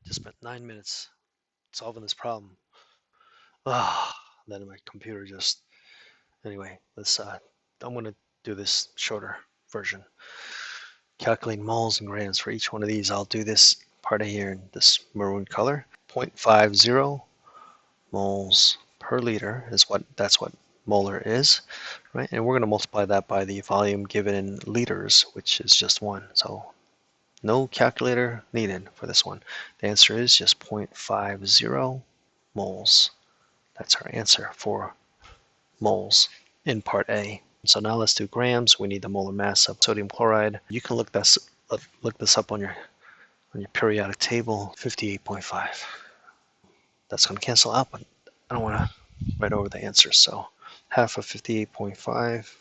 Just spent 9 minutes solving this problem. Ah, then my computer just, anyway, I'm gonna do this shorter version. Calculating moles and grams for each one of these. I'll do this part of here in this maroon color. 0.50 moles per liter is that's what molar is, right? And we're going to multiply that by the volume given in liters, which is just 1. So no calculator needed for this one. The answer is just 0.50 moles. That's our answer for moles in part A. So now let's do grams. We need the molar mass of sodium chloride. You can look this up on your periodic table. 58.5. That's going to cancel out, but I don't want to write over the answers. So half of 58.5,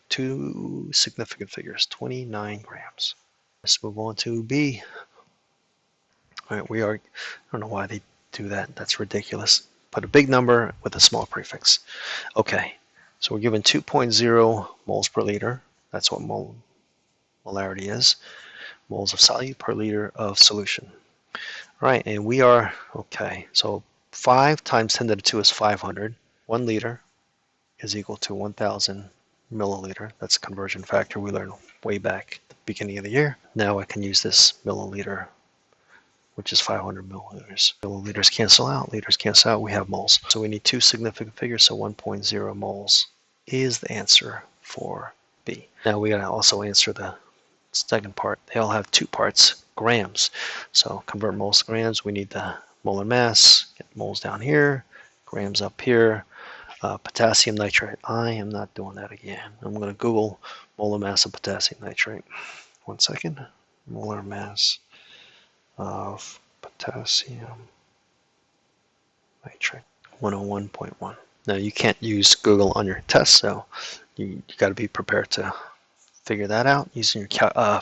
two significant figures, 29 grams. Let's move on to B. All right, I don't know why they do that. That's ridiculous. Put a big number with a small prefix. Okay, so we're given 2.0 moles per liter. That's what molarity is. Moles of solute per liter of solution. All right, and we are, okay, so 5 times 10 to the 2 is 500. 1 liter is equal to 1,000 milliliter. That's a conversion factor we learned way back at the beginning of the year. Now I can use this milliliter, which is 500 milliliters. Milliliters cancel out, liters cancel out, we have moles. So we need two significant figures, so 1.0 moles is the answer for B. Now we gotta also answer the second part. They all have two parts, grams. So convert moles to grams, we need the molar mass, get moles down here, grams up here. Potassium nitrate, I am not doing that again. I'm going to Google molar mass of potassium nitrate. 1 second. Molar mass of potassium nitrate, 101.1. Now you can't use Google on your test, so you got to be prepared to figure that out using your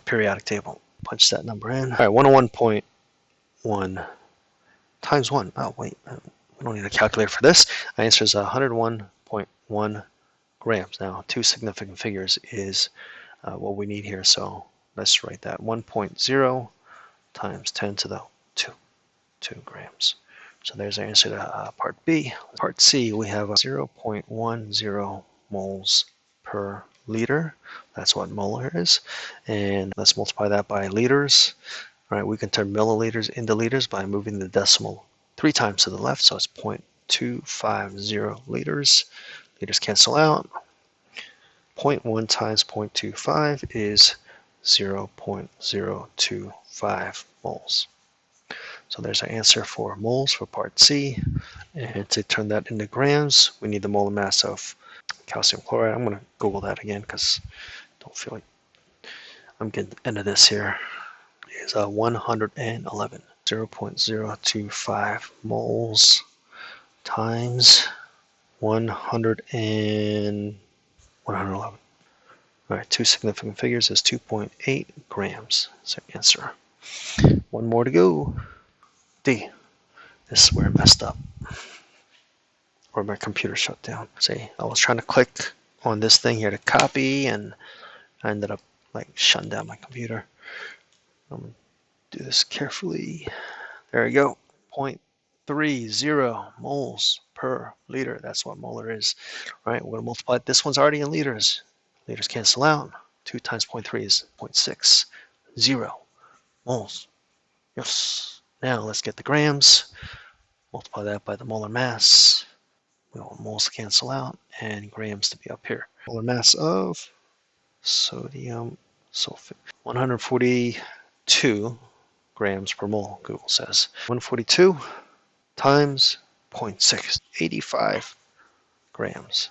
periodic table. Punch that number in. All right, 101.1 times 1. Oh, wait. We don't need a calculator for this. The answer is 101.1 grams. Now, two significant figures is what we need here. So let's write that. 1.0 times 10 to the 2 grams. So there's our answer to part B. Part C, we have 0.10 moles per liter. That's what molar is. And let's multiply that by liters. All right, we can turn milliliters into liters by moving the decimal 3 times to the left, so it's 0.250 liters. Liters cancel out. 0.1 times 0.25 is 0.025 moles. So there's our answer for moles for part C. And to turn that into grams, we need the molar mass of calcium chloride. I'm going to Google that again because I don't feel like I'm getting the end of this here. Is 111. 0.025 moles times 111. All right, two significant figures is 2.8 grams. That's the answer. One more to go. D. This is where I messed up. Or my computer shut down. See, I was trying to click on this thing here to copy, and I ended up like shutting down my computer. I'm gonna do this carefully. There we go. 0.30 moles per liter. That's what molar is. All right, we're going to multiply it. This one's already in liters. Liters cancel out. 2 times 0.3 is 0.60 moles. Yes. Now let's get the grams. Multiply that by the molar mass. We want moles to cancel out and grams to be up here. Molar mass of sodium sulfate. 142 grams per mole, Google says. 142 times 0.6, 85 grams.